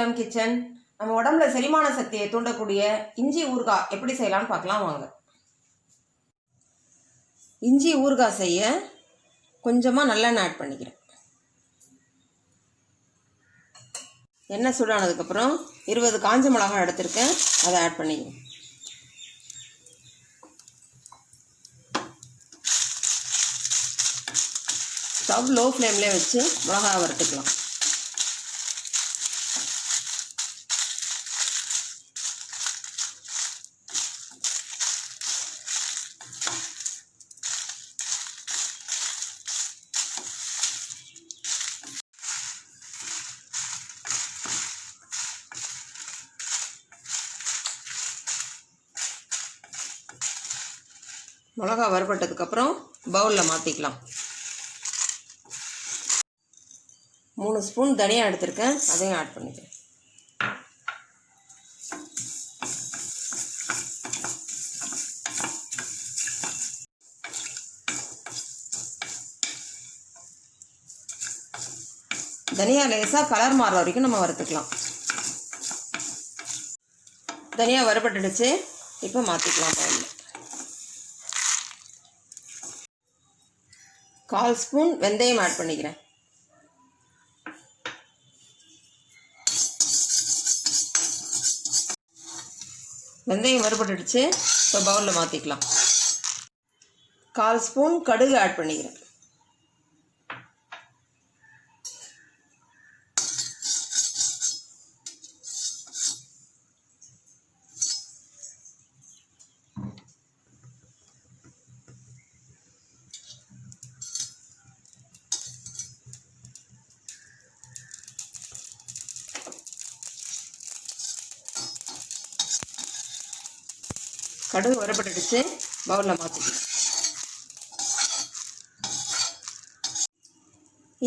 JKLM kitchen. நம்ம உடம்புல செரிமான சக்தியை தூண்டக்கூடிய இஞ்சி ஊறுகாய் எப்படி செய்யலாம்னு பார்க்கலாம் வாங்க. இஞ்சி ஊறுகாய் செய்ய கொஞ்சமாக நல்லெண்ணெய் ஆட் பண்ணிக்கிறேன். எண்ணெய் சூடானதுக்கப்புறம் 20 காஞ்ச மிளகாய் எடுத்திருக்கேன், அதை ஆட் பண்ணிக்கிறேன். ஸ்டவ் லோ ஃப்ளேம்லேயே வச்சு மிளகாய் வறுத்துக்கலாம். மிளகா வறுபட்டதுக்கப்புறம் பவுலில் மாற்றிக்கலாம். 3 ஸ்பூன் தனியா எடுத்திருக்கேன், அதையும் ஆட் பண்ணிக்கிறேன். தனியா லேசாக கலர் மாறுற வரைக்கும் நம்ம வறுத்துக்கலாம். தனியா வறுபட்டுடுச்சு, இப்போ மாற்றிக்கலாம். பவுலில் 1/4 ஸ்பூன் வெந்தயம் ஆட் பண்ணிக்கிறேன். வெந்தயம் வறுபட்டுடுச்சு, இப்போ பவுலில் மாற்றிக்கலாம். 1/4 ஸ்பூன் கடுகு ஆட் பண்ணிக்கிறேன். கடுகு வறுபட்டுடுச்சு, பவுலில் மாற்றிக்கலாம்.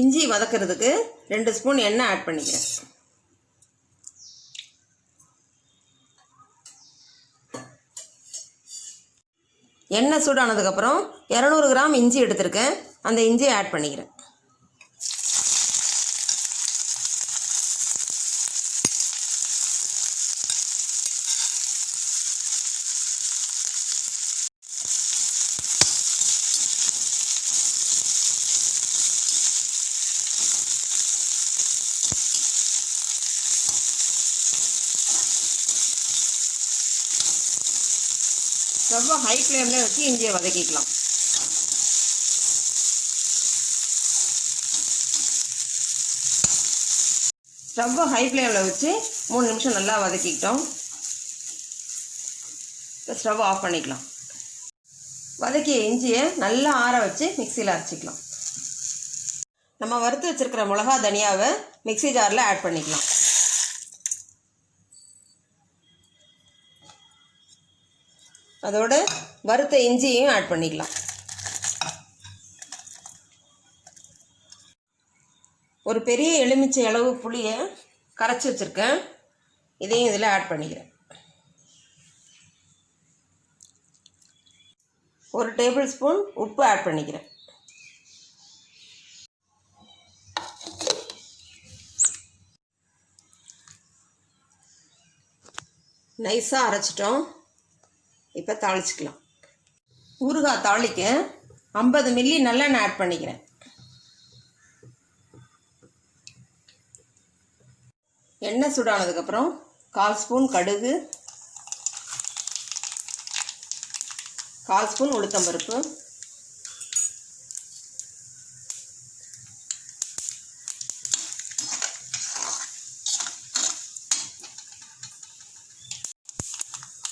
இஞ்சி வதக்கிறதுக்கு 2 ஸ்பூன் எண்ணெய் ஆட் பண்ணிக்கிறேன். எண்ணெய் சூடானதுக்கப்புறம் 200 கிராம் இஞ்சி எடுத்திருக்கேன், அந்த இஞ்சியை ஆட் பண்ணிக்கிறேன். ரொம்ப ஹை ஃப்ளேமில் வச்சு இஞ்சியை வதக்கிக்கலாம். ரொம்ப ஹை ஃப்ளேமில் வச்சு 3 நிமிஷம் நல்லா வதக்கிக்கிட்டோம். இப்போ ஸ்டவ் ஆஃப் பண்ணிக்கலாம். வதக்கிய இஞ்சியை நல்லா ஆற வச்சு மிக்சியில் அரைச்சிக்கலாம். நம்ம வறுத்து வச்சுருக்கிற மிளகா தனியாவை மிக்சி ஜாரில் ஆட் பண்ணிக்கலாம். அதோட வறுத்த இஞ்சியையும் ஆட் பண்ணிக்கலாம். ஒரு பெரிய எலுமிச்சை அளவு புளியை கரைச்சி வச்சுருக்கேன், இதையும் இதில் ஆட் பண்ணிக்கிறேன். 1 டேபிள் ஸ்பூன் உப்பு ஆட் பண்ணிக்கிறேன். நைஸாக அரைச்சிட்டோம், இப்போ தாளிச்சிக்கலாம். ஊறுகாய் தாளிக்க 50 மில்லி நல்லெண்ணெய் ஆட் பண்ணிக்கிறேன். எண்ணெய் சூடானதுக்கப்புறம் 1/4 ஸ்பூன் கடுகு, 1/4 ஸ்பூன் உளுத்தம்பருப்பு,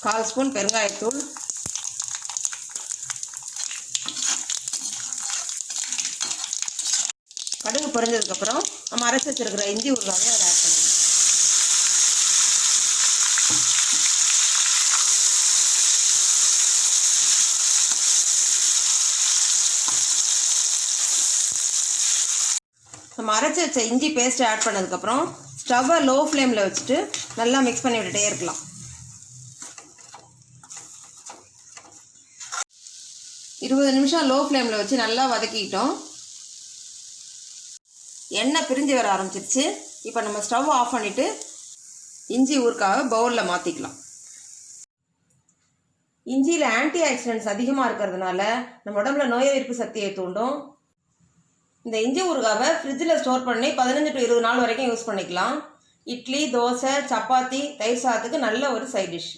கால் ஸ்பூன் பெருங்காயத்தூள், கடுகு பொரிஞ்சதுக்கப்புறம் நம்ம அரைச்சி வச்சிருக்கிற இஞ்சி ஊறுகாயை அதை ஆட் பண்ணணும். நம்ம அரைச்சி வச்ச இஞ்சி பேஸ்ட்டை ஆட் பண்ணதுக்கப்புறம் ஸ்டவ்வை லோ ஃப்ளேமில் வச்சுட்டு நல்லா மிக்ஸ் பண்ணி விட்டுட்டே இருக்கலாம். 20 நிமிஷம் லோ ஃப்ளேமில் வச்சு நல்லா வதக்கிக்கிட்டோம். எண்ணெய் பிரிஞ்சு வர ஆரம்பிச்சிருச்சு. இப்போ நம்ம ஸ்டவ் ஆஃப் பண்ணிவிட்டு இஞ்சி ஊறுகாவை பவுலில் மாற்றிக்கலாம். இஞ்சியில் ஆன்டி ஆக்சிடென்ட்ஸ் அதிகமாக இருக்கிறதுனால நம்ம உடம்புல நோய் எதிர்ப்பு சக்தியை தூண்டும். இந்த இஞ்சி ஊறுகாவை ஃப்ரிட்ஜில் ஸ்டோர் பண்ணி 15 to 20 நாள் வரைக்கும் யூஸ் பண்ணிக்கலாம். இட்லி, தோசை, சப்பாத்தி, தயிர் சாதத்துக்கு நல்ல ஒரு சைட் டிஷ்.